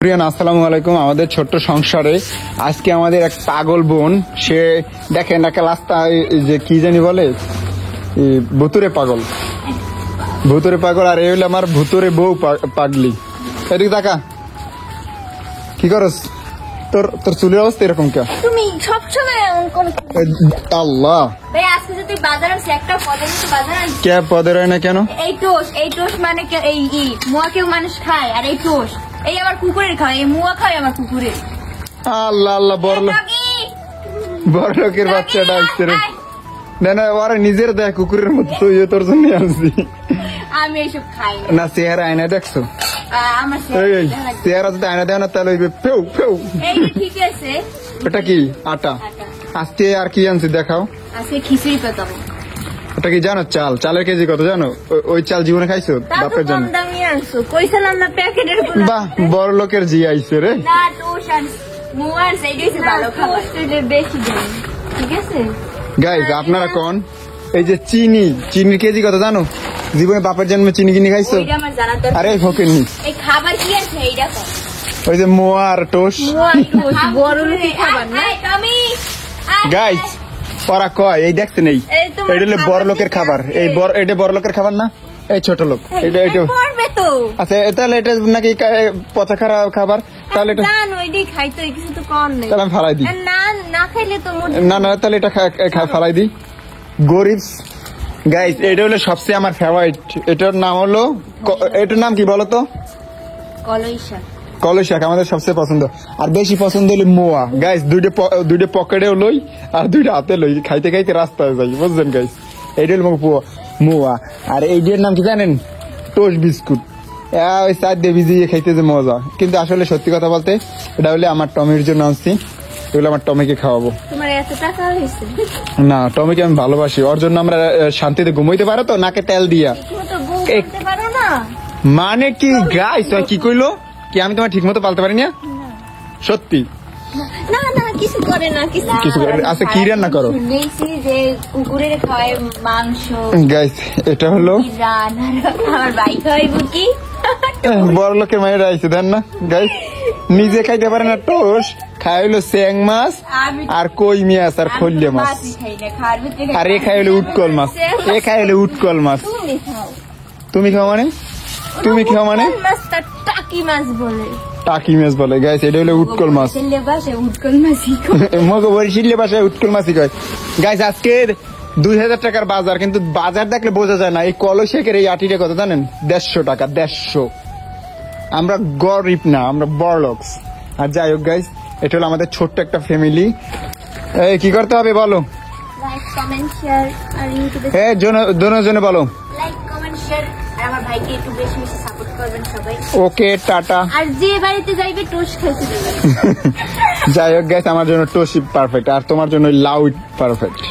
প্রিয়ান আসসালামু আলাইকুম। আমাদের ছোট্ট সংসারে আজকে আমাদের এক পাগল বোন, সে দেখেন একটা রাস্তায় যে কি জানি বলে ভুতুরে পাগল, ভুতুরে পাগল। আর এই হলো আমার ভুতুরে বউ পাগলি। এদিকে তাকা, কি করস? তোর তোর চুলের অবস্থা এরকম কে? তুমি সবসময় এমন কোন আল্লাহ ভাই, আজকে যদি বাজার আছে একটা পদের মতো বাজার আছে। কে পদের হয় না কেন? এই টোস্ট মানে এই মুয়া কেউ মানুষ খায়, আর এই টোস্ট এই আমার কুকুরের খায়, এই মুয়া খায় আমার কুকুরের। আল্লাহ আল্লাহ, বড় লোকের বাচ্চাটা আসছে রে। না না, ওরা নিজের দেখ কুকুরের মতো, তুই তোর জন্য আসছি। আমি এইসব খাই না, চেহারা আয়না দেখছো? আমার চেহারা যদি আয়না দেয় না তাহলে ফেউ ফেউ। এই ঠিক আছে। এটা কি আটা? আজকে আর কি আনছি দেখাও। আজকে খিচুড়ি পেতাম। ওটা কি জানো? চাল, চালের কেজি কত জানো? ওই চাল জীবনে খাইছো বাপের জন্য? দামি আনছো, কইছিলাম না প্যাকেটের। বাহ, বড় লোকের জি আইছে রে। না, টোস্ট আর মুয়া সেই দিয়েছে ভালো খাবার, বেশি দাম। ঠিক আছে গাইস, আপনারা কোন এই যে চিনির কেজি কত জানো? জীবনে বাপের জন্মে চিনি কিনে খাইছো? আরে ফকিরনি, এই খাবার কি আছে এইটা কর। ওই যে মোয়া আর টোস্ট। বড় লোকের খাবার না আমি। গাইস, ওরা কয় এই দেখছেন, এটা হলো বড় লোকের খাবার। এটা বড় লোকের খাবার না, এই ছোট লোক। এটা করবে তো। আচ্ছা, তাহলে এটা নাকি পচা খারাপ খাবার? তাহলে এটা জানো এটাই খাইতো, কিছু তো কম নেই। তাহলে আমি ফালাই দিই। না না খাইলে তো না না, তাহলে এটা ফালাই দিই। গরিব গাইস, এটা হলো সবচেয়ে আমার ফেভারিট। এটার নাম হলো, এটার নাম কি বলতো? কলই শাক। আমাদের সবচেয়ে পছন্দ। আর বেশি পছন্দ হলো মোয়া। গাইস, দুইটা পকেটেও লই আর দুইটা হাতে লই, খাইতে খাইতে রাস্তায় যাই, বুঝছেন গাইস? এইটা হলো মোয়া। আর এইটার নাম কি জানেন? Toast biscuit. ওই চার দিয়ে ভিজিয়ে খাইতে যে মজা। কিন্তু আসলে সত্যি কথা বলতে, এটা হলে আমার টমির জন্য আনছি। এগুলো আমার টমিকে খাওয়াবো। তোমার এত টাকা হয়েছে? না, টমিকে আমি ভালোবাসি। ওর জন্য আমরা শান্তিতে ঘুমাইতে পারো তো, নাকে তেল দিয়া। মানে কি গাইস, কি কইলো কি? আমি তোমার ঠিক মতো পালতে পারি না? সত্যি না না, কিছু করে না, কিছু করে। আচ্ছা, কি রান্না করো? শুনেছি যে কুকুরের খায় মাংস। গাইস, এটা হলো আমার ভাই খাইব কি? বড় লোকের মায়ের আইছে, দেন না গাইস। নিজে খাইতে পারে না টোস্ট, খাই হলো স্যাং মাছ আর কই মাছ আর খল্লে মাছ। আর এ খাই হলো উটকল মাছ। এ খাই হলো উটকল মাছ। তুমি খাও মানে? তুমি খাও মানে? টাকি মাছ বলে। টাকি মাছ বলে গাইস, এটা হলো উটকল মাছ। উটকল মাছই মগো বরিশালের ভাষায় উটকল মাছই কয়। গাইস, আজকে 2000 টাকার বাজার, কিন্তু বাজার দেখলে বোঝা যায় না। এই কলই শাকের এই আটিটা কত জানেন? 150 টাকা। 150। আমরা গরিব না, আমরা বড়লোক। আর যাই হোক গাইস, এটা হলো আমাদের ছোট্ট একটা ফ্যামিলি। এই কি করতে হবে বলো? লাইক, কমেন্ট, শেয়ার আর ইউটিউবে জনে বলো লাইক, কমেন্ট, শেয়ার। আর আমার ভাইকে একটু বেশি বেশি সাপোর্ট করবেন সবাই। ওকে, টাটা। আর যে বাড়িতে যাইবে টোস্ট খাইতে দেবেন। যাই হোক গাইস, আমার জন্য টোস্ট পারফেক্ট, আর তোমার জন্য লাউ পারফেক্ট।